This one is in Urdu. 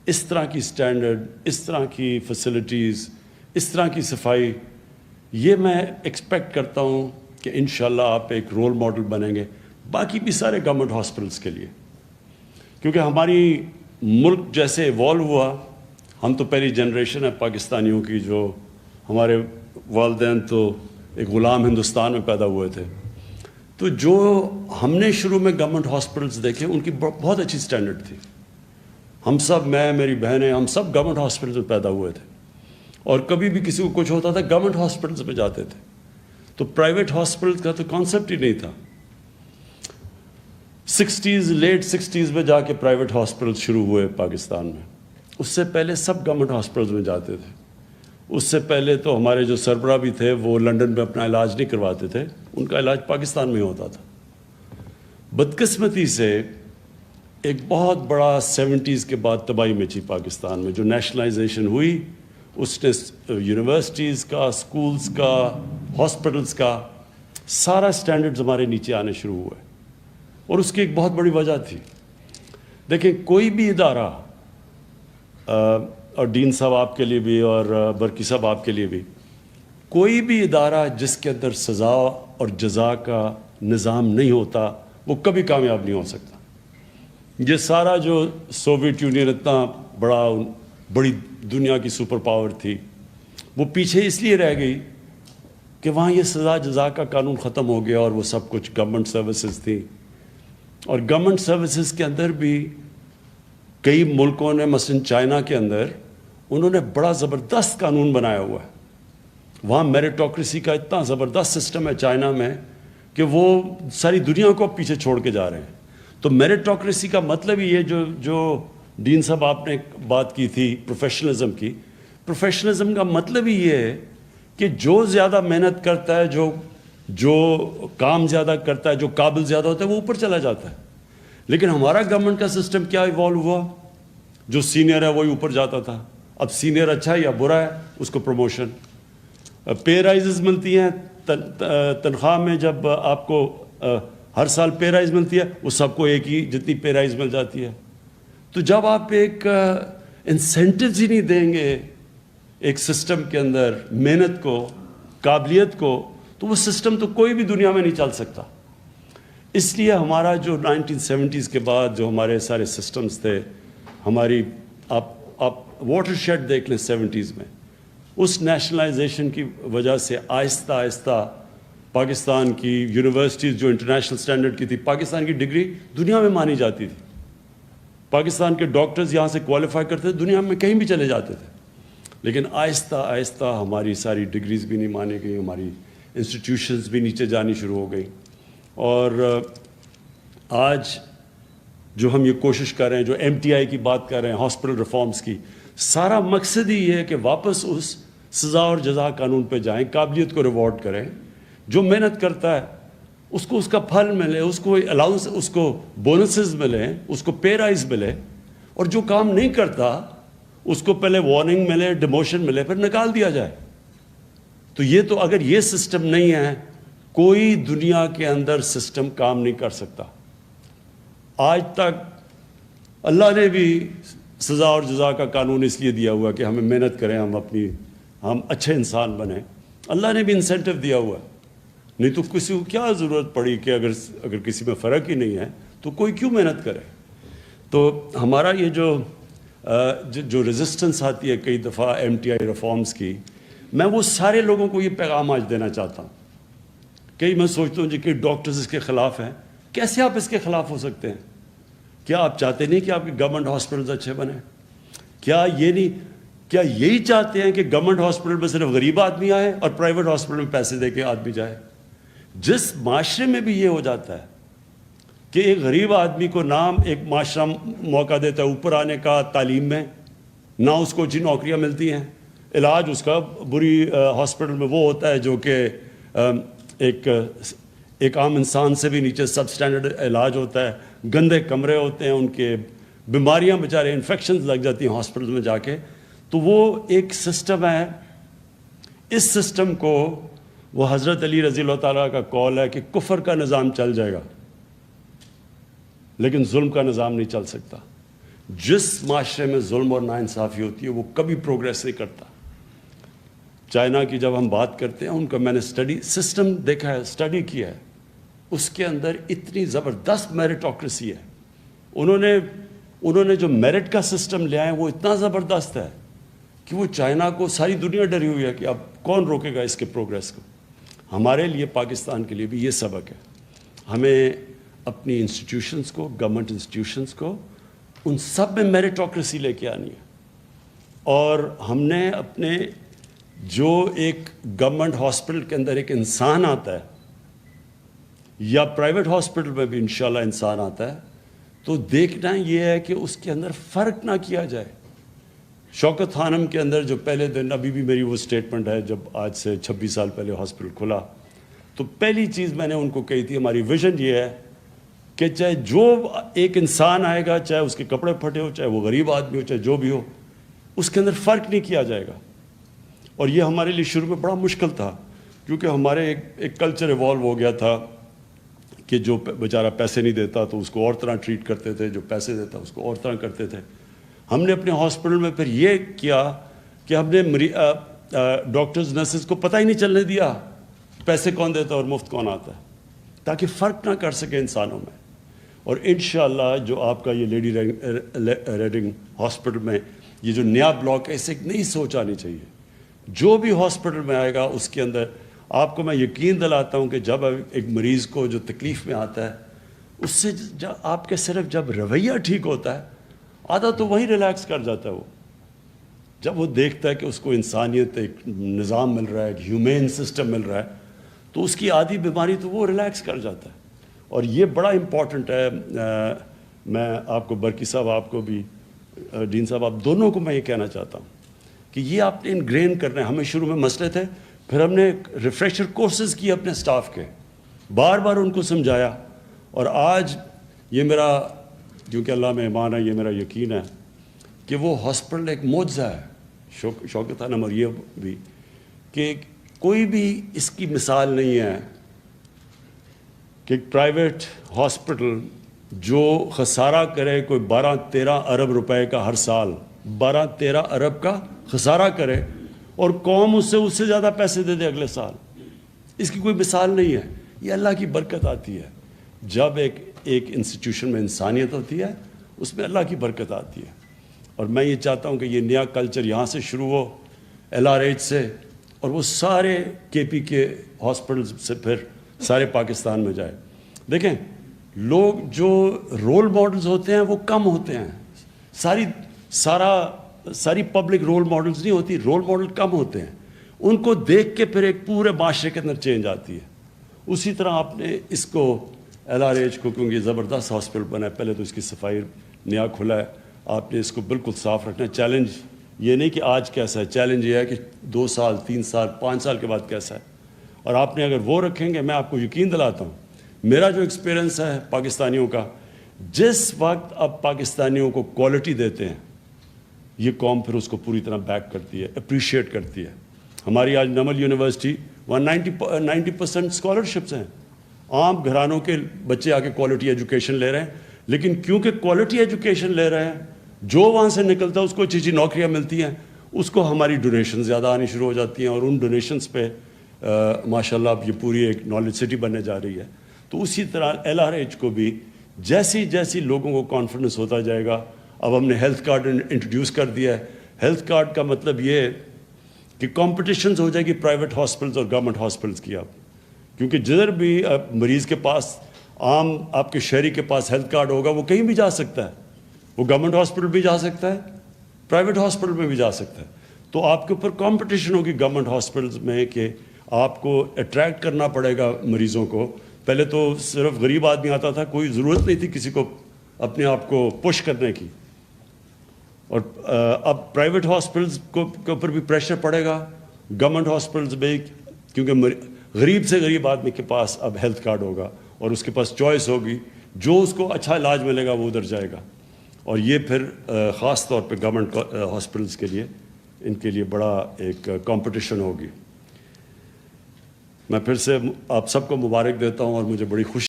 اس طرح کی سٹینڈرڈ، اس طرح کی فیسلٹیز، اس طرح کی صفائی، یہ میں ایکسپیکٹ کرتا ہوں کہ انشاءاللہ آپ ایک رول ماڈل بنیں گے باقی بھی سارے گورنمنٹ ہاسپٹلس کے لیے. کیونکہ ہماری ملک جیسے ایوالو ہوا، ہم تو پہلی جنریشن ہے پاکستانیوں کی جو ہمارے والدین تو ایک غلام ہندوستان میں پیدا ہوئے تھے، تو جو ہم نے شروع میں گورنمنٹ ہاسپٹلس دیکھے ان کی بہت اچھی سٹینڈرڈ تھی. ہم سب، میں، میری بہنیں، ہم سب گورنمنٹ ہاسپٹلس میں پیدا ہوئے تھے، اور کبھی بھی کسی کو کچھ ہوتا تھا گورنمنٹ ہاسپٹلس میں جاتے تھے. تو پرائیویٹ ہاسپٹلس کا تو کانسیپٹ ہی نہیں تھا. لیٹ سکسٹیز میں جا کے پرائیویٹ ہاسپٹلس شروع ہوئے پاکستان میں. اس سے پہلے سب گورنمنٹ ہاسپٹلس میں جاتے تھے. اس سے پہلے تو ہمارے جو سربراہ بھی تھے وہ لنڈن میں اپنا علاج نہیں کرواتے تھے، ان کا علاج پاکستان میں ہوتا تھا. بدقسمتی سے ایک بہت بڑا 70s کے بعد تباہی مچی پاکستان میں. جو نیشنلائزیشن ہوئی اس نے یونیورسٹیز کا، اسکولز کا، ہاسپٹلس کا سارا سٹینڈرڈز ہمارے نیچے آنے شروع ہوئے، اور اس کی ایک بہت بڑی وجہ تھی. دیکھیں کوئی بھی ادارہ، اور ڈین صاحب آپ کے لیے بھی اور برکی صاحب آپ کے لیے بھی، کوئی بھی ادارہ جس کے اندر سزا اور جزا کا نظام نہیں ہوتا وہ کبھی کامیاب نہیں ہو سکتا. یہ سارا جو سوویت یونین اتنا بڑی دنیا کی سپر پاور تھی، وہ پیچھے اس لیے رہ گئی کہ وہاں یہ سزا جزا کا قانون ختم ہو گیا، اور وہ سب کچھ گورنمنٹ سروسز تھی. اور گورنمنٹ سروسز کے اندر بھی کئی ملکوں نے، مثلا چائنا کے اندر انہوں نے بڑا زبردست قانون بنایا ہوا ہے. وہاں میریٹوکریسی کا اتنا زبردست سسٹم ہے چائنا میں کہ وہ ساری دنیا کو پیچھے چھوڑ کے جا رہے ہیں. تو میریٹوکریسی کا مطلب ہی یہ جو ڈین صاحب آپ نے بات کی تھی پروفیشنلزم کی، پروفیشنلزم کا مطلب ہی یہ ہے کہ جو زیادہ محنت کرتا ہے، جو کام زیادہ کرتا ہے، جو قابل زیادہ ہوتا ہے، وہ اوپر چلا جاتا ہے. لیکن ہمارا گورنمنٹ کا سسٹم کیا ایوالو ہوا؟ جو سینئر ہے وہی اوپر جاتا تھا. اب سینئر اچھا ہے یا برا ہے، اس کو پروموشن، پے رائزز ملتی ہیں تنخواہ میں. جب آپ کو ہر سال پے رائز ملتی ہے، وہ سب کو ایک ہی جتنی پے رائز مل جاتی ہے. تو جب آپ ایک انسینٹیوز ہی نہیں دیں گے ایک سسٹم کے اندر محنت کو، قابلیت کو، تو وہ سسٹم تو کوئی بھی دنیا میں نہیں چل سکتا. اس لیے ہمارا جو 1970s کے بعد جو ہمارے سارے سسٹمز تھے، ہماری آپ واٹر شیڈ دیکھ لیں 70s میں، اس نیشنلائزیشن کی وجہ سے آہستہ آہستہ پاکستان کی یونیورسٹیز جو انٹرنیشنل سٹینڈرڈ کی تھی، پاکستان کی ڈگری دنیا میں مانی جاتی تھی. پاکستان کے ڈاکٹرز یہاں سے کوالیفائی کرتے تھے، دنیا میں کہیں بھی چلے جاتے تھے. لیکن آہستہ آہستہ ہماری ساری ڈگریز بھی نہیں مانی گئی، ہماری انسٹیٹیوشنز بھی نیچے جانی شروع ہو گئی. اور آج جو ہم یہ کوشش کر رہے ہیں، جو MTI کی بات کر رہے ہیں، ہاسپٹل ریفارمز کی، سارا مقصد ہی یہ ہے کہ واپس اس سزا اور جزا قانون پہ جائیں، قابلیت کو ریوارڈ کریں. جو محنت کرتا ہے اس کو اس کا پھل ملے، اس کو الاؤنس، اس کو بونسز ملیں، اس کو پے رائز ملے. اور جو کام نہیں کرتا اس کو پہلے وارننگ ملے، ڈیموشن ملے، پھر نکال دیا جائے. تو یہ تو اگر یہ سسٹم نہیں ہے، کوئی دنیا کے اندر سسٹم کام نہیں کر سکتا. آج تک اللہ نے بھی سزا اور جزا کا قانون اس لیے دیا ہوا کہ ہمیں محنت کریں، ہم اچھے انسان بنیں. اللہ نے بھی انسینٹیو دیا ہوا ہے. نہیں تو کسی کو کیا ضرورت پڑی کہ اگر کسی میں فرق ہی نہیں ہے تو کوئی کیوں محنت کرے. تو ہمارا یہ جو ریزسٹنس آتی ہے کئی دفعہ MTI ریفارمز کی، میں وہ سارے لوگوں کو یہ پیغام آج دینا چاہتا ہوں. کئی میں سوچتا ہوں کہ ڈاکٹرز اس کے خلاف ہیں. کیسے آپ اس کے خلاف ہو سکتے ہیں؟ کیا آپ چاہتے نہیں کہ آپ کے گورنمنٹ ہاسپٹلز اچھے بنیں؟ کیا یہی چاہتے ہیں کہ گورنمنٹ ہاسپٹل میں صرف غریب آدمی آئے اور پرائیویٹ ہاسپٹل میں پیسے دے کے آدمی جائے؟ جس معاشرے میں بھی یہ ہو جاتا ہے کہ ایک غریب آدمی کو نام ایک معاشرہ موقع دیتا ہے اوپر آنے کا تعلیم میں، نہ اس کو اچھی نوکریاں ملتی ہیں، علاج اس کا بری ہاسپٹل میں وہ ہوتا ہے جو کہ ایک عام انسان سے بھی نیچے سب سٹینڈرڈ علاج ہوتا ہے، گندے کمرے ہوتے ہیں، ان کے بیماریاں بیچارے انفیکشنز لگ جاتی ہیں ہاسپٹل میں جا کے. تو وہ ایک سسٹم ہے. اس سسٹم کو وہ حضرت علی رضی اللہ تعالیٰ کا قول ہے کہ کفر کا نظام چل جائے گا لیکن ظلم کا نظام نہیں چل سکتا. جس معاشرے میں ظلم اور ناانصافی ہوتی ہے وہ کبھی پروگریس نہیں کرتا. چائنا کی جب ہم بات کرتے ہیں, ان کا میں نے اسٹڈی سسٹم دیکھا ہے, اسٹڈی کیا ہے, اس کے اندر اتنی زبردست میرٹوکریسی ہے. انہوں نے جو میرٹ کا سسٹم لے آئے وہ اتنا زبردست ہے کہ وہ چائنا کو, ساری دنیا ڈری ہوئی ہے کہ اب کون روکے گا اس کے پروگریس کو. ہمارے لیے, پاکستان کے لیے بھی یہ سبق ہے. ہمیں اپنی انسٹیٹیوشنز کو, گورنمنٹ انسٹیٹیوشنز کو, ان سب میں میرٹوکریسی لے کے آنی ہے. اور ہم نے اپنے جو ایک گورنمنٹ ہاسپٹل کے اندر ایک انسان آتا ہے, یا پرائیویٹ ہاسپٹل میں بھی انشاءاللہ انسان آتا ہے, تو دیکھنا یہ ہے کہ اس کے اندر فرق نہ کیا جائے. شوکت خانم کے اندر جو پہلے دن, ابھی بھی میری وہ سٹیٹمنٹ ہے, جب آج سے 26 سال پہلے ہاسپٹل کھلا تو پہلی چیز میں نے ان کو کہی تھی, ہماری ویژن یہ ہے کہ چاہے جو ایک انسان آئے گا, چاہے اس کے کپڑے پھٹے ہو, چاہے وہ غریب آدمی ہو, چاہے جو بھی ہو, اس کے اندر فرق نہیں کیا جائے گا. اور یہ ہمارے لیے شروع میں بڑا مشکل تھا, کیونکہ ہمارے ایک کلچر ایوالو ہو گیا تھا کہ جو بیچارہ پیسے نہیں دیتا تو اس کو اور طرح ٹریٹ کرتے تھے, جو پیسے دیتا اس کو اور طرح کرتے تھے. ہم نے اپنے ہاسپٹل میں پھر یہ کیا کہ ہم نے ڈاکٹرز نرسز کو پتہ ہی نہیں چلنے دیا پیسے کون دیتا ہے اور مفت کون آتا ہے, تاکہ فرق نہ کر سکے انسانوں میں. اور انشاءاللہ جو آپ کا یہ لیڈی ریڈنگ ہاسپٹل میں یہ جو نیا بلاک ہے, اس سے ایک نئی سوچ آنی چاہیے. جو بھی ہاسپٹل میں آئے گا اس کے اندر آپ کو میں یقین دلاتا ہوں کہ جب ایک مریض کو جو تکلیف میں آتا ہے, اس سے آپ کے صرف جب رویہ ٹھیک ہوتا ہے, آدھا تو وہیں ریلیکس کر جاتا ہے. وہ جب وہ دیکھتا ہے کہ اس کو انسانیت, ایک نظام مل رہا ہے, ایک ہیومین سسٹم مل رہا ہے, تو اس کی آدھی بیماری تو وہ ریلیکس کر جاتا ہے. اور یہ بڑا امپورٹنٹ ہے. میں آپ کو, برکی صاحب آپ کو بھی, ڈین صاحب آپ دونوں کو میں یہ کہنا چاہتا ہوں کہ یہ آپ نے انگرین کرنا ہے. ہمیں شروع میں مسئلے تھے, پھر ہم نے ریفریشر کورسز کیے اپنے سٹاف کے, بار بار ان کو سمجھایا. اور آج یہ میرا, کیونکہ اللہ میں ایمان ہے, یہ میرا یقین ہے کہ وہ ہاسپٹل ایک معجزہ ہے. شوکت خانم اور یہ بھی, کہ کوئی بھی اس کی مثال نہیں ہے کہ ایک پرائیویٹ ہاسپٹل جو خسارہ کرے کوئی 12-13 ارب روپے کا ہر سال, 12-13 ارب کا خسارہ کرے, اور قوم اس سے زیادہ پیسے دے دے اگلے سال. اس کی کوئی مثال نہیں ہے. یہ اللہ کی برکت آتی ہے. جب ایک انسٹیٹیوشن میں انسانیت ہوتی ہے, اس میں اللہ کی برکت آتی ہے. اور میں یہ چاہتا ہوں کہ یہ نیا کلچر یہاں سے شروع ہو, LRH سے, اور وہ سارے KP کے ہاسپٹل سے پھر سارے پاکستان میں جائے. دیکھیں, لوگ جو رول ماڈلز ہوتے ہیں وہ کم ہوتے ہیں. ساری پبلک رول ماڈلز نہیں ہوتی, رول ماڈل کم ہوتے ہیں. ان کو دیکھ کے پھر ایک پورے معاشرے کے اندر چینج آتی ہے. اسی طرح آپ نے اس کو LRH کو, کیونکہ زبردست ہاسپٹل بنا ہے, پہلے تو اس کی صفائی نیا کھلا ہے, آپ نے اس کو بالکل صاف رکھنا ہے. چیلنج یہ نہیں کہ آج کیسا ہے, چیلنج یہ ہے کہ 2 سال 3 سال 5 سال کے بعد کیسا ہے. اور آپ نے اگر وہ رکھیں گے, میں آپ کو یقین دلاتا ہوں, میرا جو ایکسپیرنس ہے پاکستانیوں کا, جس وقت اب پاکستانیوں کو کوالٹی دیتے ہیں, یہ قوم پھر اس کو پوری طرح بیک کرتی ہے, اپریشیٹ کرتی ہے. ہماری آج نمل یونیورسٹی 90% اسکالرشپس ہیں. عام گھرانوں کے بچے آ کے کوالٹی ایجوکیشن لے رہے ہیں, لیکن کیونکہ کوالٹی ایجوکیشن لے رہے ہیں, جو وہاں سے نکلتا ہے اس کو اچھی اچھی نوکریاں ملتی ہیں, اس کو ہماری ڈونیشن زیادہ آنی شروع ہو جاتی ہیں. اور ان ڈونیشنز پہ ماشاءاللہ اب یہ پوری ایک نالج سٹی بننے جا رہی ہے. تو اسی طرح LRH کو بھی جیسی لوگوں کو کانفیڈنس ہوتا جائے گا. اب ہم نے ہیلتھ کارڈ انٹروڈیوس کر دیا ہے. ہیلتھ کارڈ کا مطلب یہ ہے کہ کمپٹیشنز ہو جائے گی پرائیویٹ ہاسپٹلز اور گورنمنٹ ہاسپٹلز کی. آپ کیونکہ جدھر بھی مریض کے پاس, عام آپ کے شہری کے پاس ہیلتھ کارڈ ہوگا, وہ کہیں بھی جا سکتا ہے. وہ گورنمنٹ ہاسپٹل بھی جا سکتا ہے, پرائیویٹ ہاسپٹل میں بھی جا سکتا ہے. تو آپ کے اوپر کمپٹیشن ہوگی گورنمنٹ ہاسپٹلز میں کہ آپ کو اٹریکٹ کرنا پڑے گا مریضوں کو. پہلے تو صرف غریب آدمی آتا تھا, کوئی ضرورت نہیں تھی کسی کو اپنے آپ کو پش کرنے کی. اور اب پرائیویٹ ہاسپٹلز کے اوپر بھی پریشر پڑے گا, گورنمنٹ ہاسپٹلز میں, کیونکہ غریب سے غریب آدمی کے پاس اب ہیلتھ کارڈ ہوگا اور اس کے پاس چوائس ہوگی, جو اس کو اچھا علاج ملے گا وہ ادھر جائے گا. اور یہ پھر خاص طور پہ گورنمنٹ ہاسپٹلز کے لیے, ان کے لیے بڑا ایک کمپٹیشن ہوگی. میں پھر سے آپ سب کو مبارک دیتا ہوں, اور مجھے بڑی خوشی